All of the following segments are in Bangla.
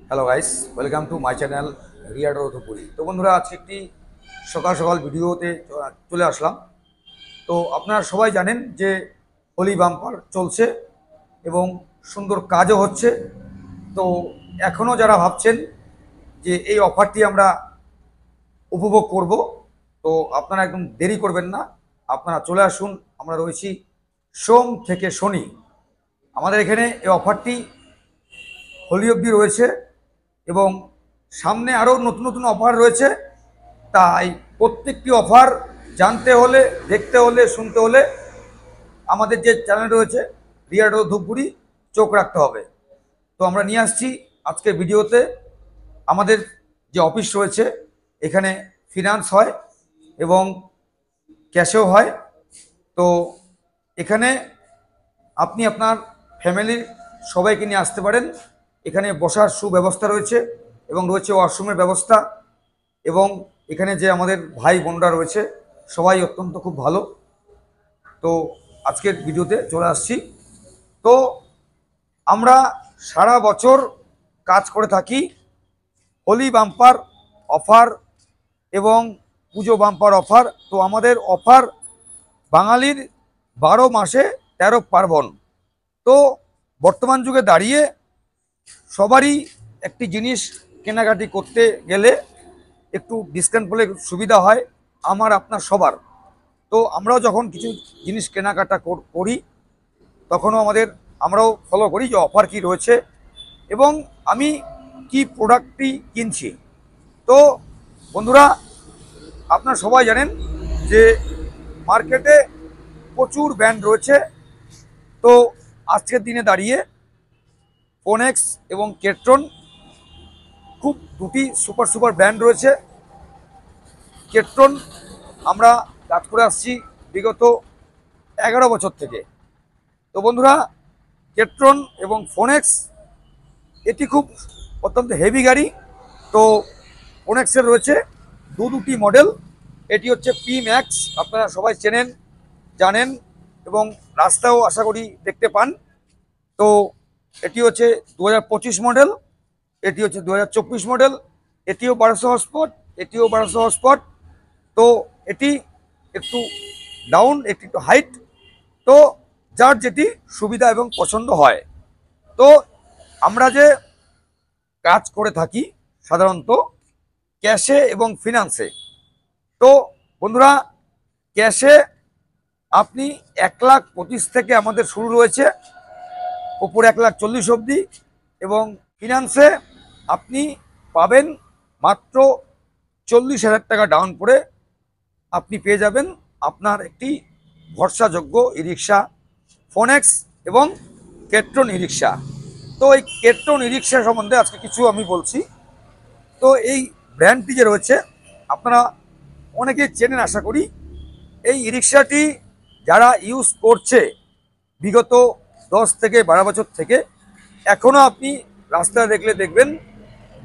Hello guys, welcome to my channel রিয়াডো ধুপুরি। তো বন্ধুরা, আজকে একটি সকাল সকাল ভিডিওতে চলে আসলাম। তো আপনারা সবাই জানেন যে হোলি বাম্পার চলছে এবং সুন্দর কাজও হচ্ছে। তো এখনও যারা ভাবছেন যে এই অফারটি আমরা উপভোগ করব, তো আপনারা একদম দেরি করবেন না, আপনারা চলে আসুন। আমরা রয়েছি সোম থেকে শনি। আমাদের এখানে এই অফারটি হোলি অবধি রয়েছে এবং সামনে আরও নতুন নতুন অফার রয়েছে। তাই প্রত্যেকটি অফার জানতে হলে, দেখতে হলে, শুনতে হলে আমাদের যে চ্যানেল রয়েছে রিয়াডো ধূপগুড়ি, চোখ রাখতে হবে। তো আমরা নিয়ে আসছি আজকের ভিডিওতে আমাদের যে অফিস রয়েছে, এখানে ফিনান্স হয় এবং ক্যাশেও হয়। তো এখানে আপনি আপনার ফ্যামিলির সবাইকে নিয়ে আসতে পারেন। এখানে বসার সুব্যবস্থা রয়েছে এবং রয়েছে ওয়াশরুমের ব্যবস্থা। এবং এখানে যে আমাদের ভাই বোনরা রয়েছে সবাই অত্যন্ত খুব ভালো। তো আজকের ভিডিওতে চলে আসছি। তো আমরা সারা বছর কাজ করে থাকি হোলি বাম্পার অফার এবং পুজো বাম্পার অফার। তো আমাদের অফার বাঙালির 12 মাসে 13 পার্বণ। তো বর্তমান যুগে দাঁড়িয়ে সবারই একটি জিনিস কেনাকাটি করতে গেলে একটু ডিসকাউন্ট পেলে সুবিধা হয়, আমার আপনার সবার। তো আমরাও যখন কিছু জিনিস কেনাকাটা করি তখনও আমরাও ফলো করি যে অফার কি রয়েছে এবং আমি কি প্রোডাক্টটি কিনছি। তো বন্ধুরা, আপনারা সবাই জানেন যে মার্কেটে প্রচুর ব্র্যান্ড রয়েছে। তো আজকের দিনে দাঁড়িয়ে ফোনেক্স এবং কেট্রন খুব দুটি সুপার ব্র্যান্ড রয়েছে। কেট্রন আমরা কাজ করে আসছি বিগত 11 বছর থেকে। তো বন্ধুরা, কেট্রন এবং ফোনেক্স এটি খুব অত্যন্ত হেভি গাড়ি। তো ফোনেক্সের রয়েছে দুটি মডেল। এটি হচ্ছে পি ম্যাক্স, আপনারা সবাই চেনেন, জানেন এবং রাস্তাও আশা করি দেখতে পান। তো এটি হচ্ছে 2025 মডেল, এটি হচ্ছে 2024 মডেল। এটিও 1200 হর্সপাওয়ার, এটিও 1200 হর্সপাওয়ার। তো এটি একটু ডাউন, একটি একটু হাইট। তো যার যেটি সুবিধা এবং পছন্দ হয়। তো আমরা যে কাজ করে থাকি সাধারণত ক্যাশে এবং ফিনান্সে। তো বন্ধুরা, ক্যাশে আপনি 1,25,000 থেকে আমাদের শুরু রয়েছে, ওপরে 1,40,000 অবধি। এবং ফিনান্সে আপনি পাবেন মাত্র 40,000 টাকা ডাউন করে আপনি পেয়ে যাবেন আপনার একটি ভরসাযোগ্য ই রিক্সা, ফোনেক্স এবং কেট্রন ই রিক্সা। তো এই কেট্রন ই রিক্সা সম্বন্ধে আজকে কিছু আমি বলছি। তো এই ব্র্যান্ডটি যে রয়েছে আপনারা অনেকে চেনেন আশা করি। এই ই রিক্সাটি যারা ইউজ করছে বিগত 10 থেকে 12 বছর থেকে, এখনও আপনি রাস্তায় দেখলে দেখবেন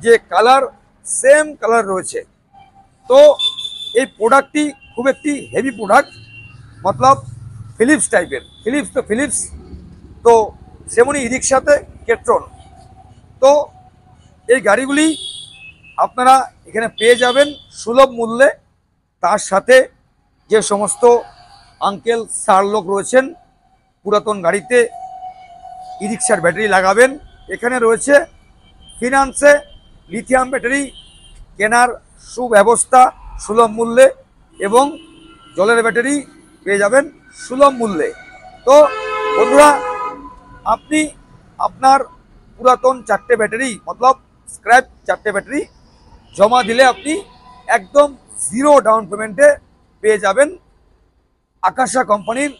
যে কালার সেম কালার রয়েছে। তো এই প্রোডাক্টটি খুব একটি হেভি প্রোডাক্ট, মতলব ফিলিপস টাইপের। ফিলিপস তো ফিলিপস, তো সেমনি ই রিক্সাতে কেট্রন। তো এই গাড়িগুলি আপনারা এখানে পেয়ে যাবেন সুলভ মূল্যে। তার সাথে যে সমস্ত আঙ্কেল স্যার লোক রয়েছেন পুরাতন গাড়িতে ই রিক্সার ব্যাটারি লাগাবেন, এখানে রয়েছে ফিনান্সে লিথিয়াম ব্যাটারি কেনার সুব্যবস্থা সুলভ মূল্যে এবং জলের ব্যাটারি পেয়ে যাবেন সুলভ মূল্যে। তো বন্ধুরা, আপনি আপনার পুরাতন 4টে ব্যাটারি, মতলব স্ক্র্যাপ 4টে ব্যাটারি জমা দিলে আপনি একদম 0 ডাউন পেমেন্টে পেয়ে যাবেন আকাশা কোম্পানির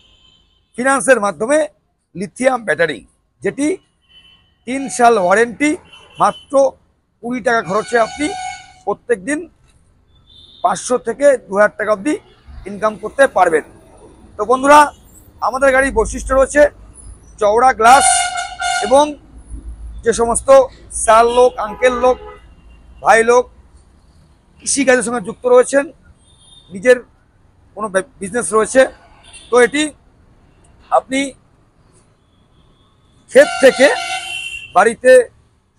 ফিনান্সের মাধ্যমে লিথিয়াম ব্যাটারি, যেটি 3 সাল ওয়ারেন্টি। মাত্র 20 টাকা খরচে আপনি প্রত্যেক দিন 500 থেকে 2000 টাকা অবধি ইনকাম করতে পারবেন। তো বন্ধুরা, আমাদের গাড়ির বৈশিষ্ট্য রয়েছে চওড়া গ্লাস এবং যে সমস্ত স্যার লোক, আঙ্কেল লোক, ভাই লোক কৃষিকাজের সঙ্গে যুক্ত রয়েছেন, নিজের কোনো বিজনেস রয়েছে, তো এটি আপনি ক্ষেত থেকে বাড়িতে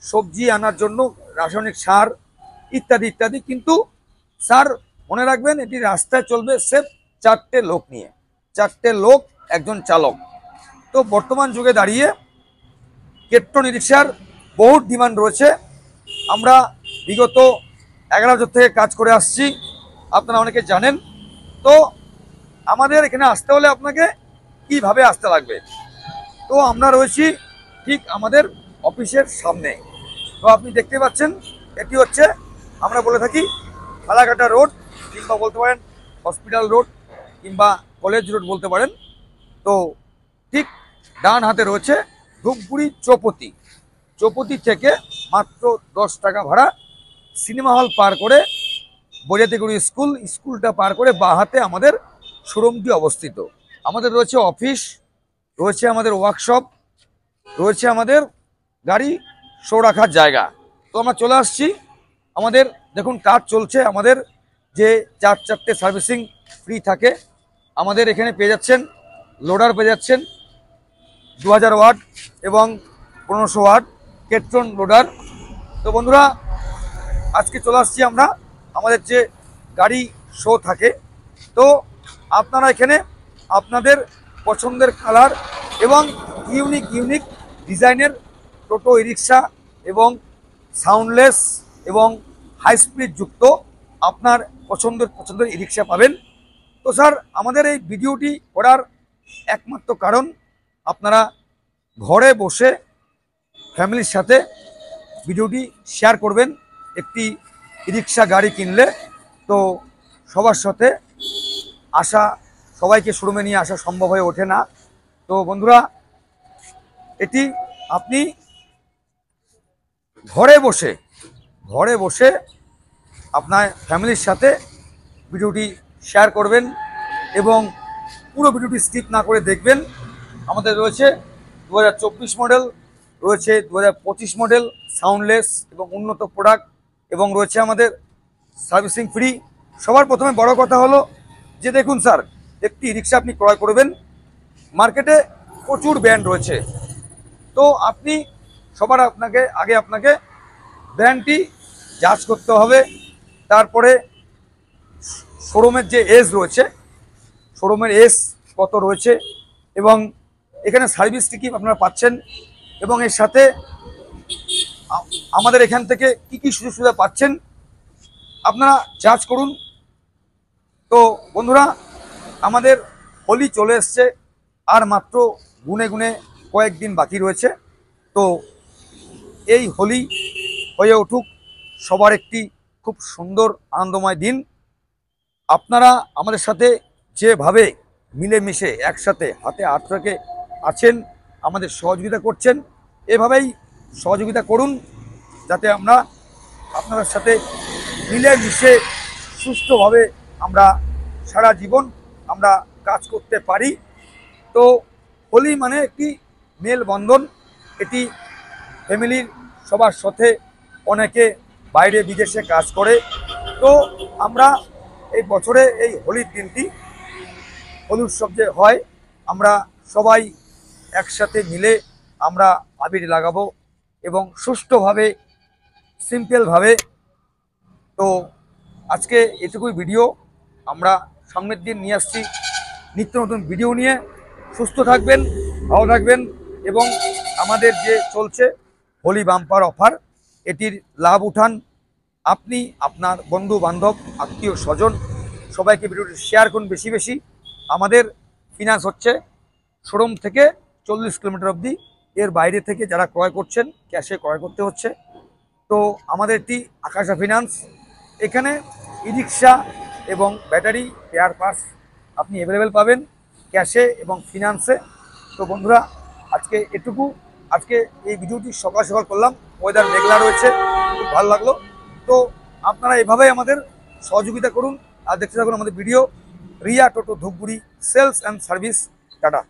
সবজি আনার জন্য রাসায়নিক সার ইত্যাদি ইত্যাদি। কিন্তু স্যার মনে রাখবেন, এটি রাস্তায় চলবে সেফ 4টে লোক নিয়ে, 4টে লোক, একজন চালক। তো বর্তমান যুগে দাঁড়িয়ে কেট্টন ই রিক্সার বহু ডিমান্ড রয়েছে। আমরা বিগত 11 বছর থেকে কাজ করে আসছি, আপনারা অনেকে জানেন। তো আমাদের এখানে আসতে হলে আপনাকে কিভাবে আসতে লাগবে, তো আমরা রয়েছি ঠিক আমাদের অফিসের সামনে। তো আপনি দেখতে পাচ্ছেন, এটি হচ্ছে আমরা বলে থাকি ফালাকাটা রোড, কিংবা বলতে পারেন হসপিটাল রোড, কিংবা কলেজ রোড বলতে পারেন। তো ঠিক ডান হাতে রয়েছে ধূপগুড়ি চৌপতি। চৌপতি থেকে মাত্র 10 টাকা ভাড়া, সিনেমা হল পার করে বৈজাতিগুড়ি স্কুলটা পার করে বাঁ হাতে আমাদের শোরুমটি অবস্থিত। আমাদের রয়েছে অফিস, রয়েছে আমাদের ওয়ার্কশপ, রয়েছে আমাদের গাড়ি শো রাখার জায়গা। তো আমরা চলে আসছি, আমাদের দেখুন কাজ চলছে। আমাদের যে 4 সার্ভিসিং ফ্রি থাকে, আমাদের এখানে পেয়ে যাচ্ছেন লোডার, পেয়ে যাচ্ছেন 2000 ওয়াট এবং 1500 ওয়াট কেট্টন লোডার। তো বন্ধুরা, আজকে চলে আসছি আমরা আমাদের যে গাড়ি শো থাকে। তো আপনারা এখানে আপনাদের পছন্দের কালার এবং ইউনিক ডিজাইনের টোটো ই রিক্সা এবং সাউন্ডলেস এবং হাই স্পিড যুক্ত আপনার পছন্দের ই রিক্সা পাবেন। তো স্যার, আমাদের এই ভিডিওটি করার একমাত্র কারণ, আপনারা ঘরে বসে ফ্যামিলির সাথে ভিডিওটি শেয়ার করবেন। একটি ই রিক্সা গাড়ি কিনলে তো সবার সাথে আসা, সবাইকে শোরুমে নিয়ে আসা সম্ভব হয়ে ওঠে না। তো বন্ধুরা, এটি আপনি ঘরে বসে আপনার ফ্যামিলির সাথে ভিডিওটি শেয়ার করবেন এবং পুরো ভিডিওটি স্কিপ না করে দেখবেন। আমাদের রয়েছে 2024 মডেল, রয়েছে 2025 মডেল সাউন্ডলেস এবং উন্নত প্রোডাক্ট, এবং রয়েছে আমাদের সার্ভিসিং ফ্রি। সবার প্রথমে বড় কথা হলো যে দেখুন স্যার, একটি রিক্সা আপনি ক্রয় করবেন, মার্কেটে প্রচুর ব্র্যান্ড রয়েছে। তো আপনি আপনাকে ব্র্যান্ডটি জাজ করতে হবে। তারপরে শোরুমের যে এজ রয়েছে, শোরুমের এজ কত রয়েছে, এবং এখানে সার্ভিসটি কি আপনারা পাচ্ছেন, এবং এর সাথে আমাদের এখান থেকে কি সুযোগ সুবিধা পাচ্ছেন, আপনারা জাজ করুন। তো বন্ধুরা, আমাদের হোলি চলে এসছে, আর মাত্র গুনে কয়েকদিন বাকি রয়েছে। তো এই হোলি হয়ে উঠুক সবার একটি খুব সুন্দর আনন্দময় দিন। আপনারা আমাদের সাথে যেভাবে মিলেমিশে একসাথে হাতে হাত রেখে আছেন, আমাদের সহযোগিতা করছেন, এভাবেই সহযোগিতা করুন, যাতে আমরা আপনাদের সাথে মিলেমিশে সুষ্ঠুভাবে আমরা সারা জীবন আমরা কাজ করতে পারি। তো হোলি মানে একটি মেলবন্ধন, এটি ফ্যামিলির সবার সাথে, অনেকে বাইরে বিদেশে কাজ করে। তো আমরা এই বছরে এই হোলির দিনটি, হোলি উৎসব যে হয়, আমরা সবাই একসাথে মিলে আমরা আবির লাগাবো এবং সুষ্ঠুভাবে, সিম্পলভাবে। তো আজকে এটুকুই ভিডিও, আমরা সামনের দিন নিয়ে আসছি নিত্য নতুন ভিডিও নিয়ে। সুস্থ থাকবেন, ভালো থাকবেন, এবং আমাদের যে চলছে হোলি বাম্পার অফার, এটির লাভ উঠান। আপনি আপনার বন্ধু বান্ধব আত্মীয় স্বজন সবাইকে ভিডিওটি শেয়ার করুন বেশি। আমাদের ফিনান্স হচ্ছে শোরুম থেকে 40 কিলোমিটার অবধি, এর বাইরে থেকে যারা ক্রয় করছেন ক্যাশে ক্রয় করতে হচ্ছে। তো আমাদের একটি আকাশা ফিনান্স, এখানে ই রিক্সা এবং ব্যাটারি স্পেয়ার পার্টস আপনি অ্যাভেলেবেল পাবেন ক্যাশে এবং ফিনান্সে। তো বন্ধুরা, আজকে এটুকু। আজকে এই ভিডিওটি সকাল করলাম, ওয়েদার মেঘলা রয়েছে, খুব ভালো লাগলো। তো আপনারা এভাবেই আমাদের সহযোগিতা করুন আর দেখতে থাকুন আমাদের video. Riya Toto Dhupguri sales and service. Tata.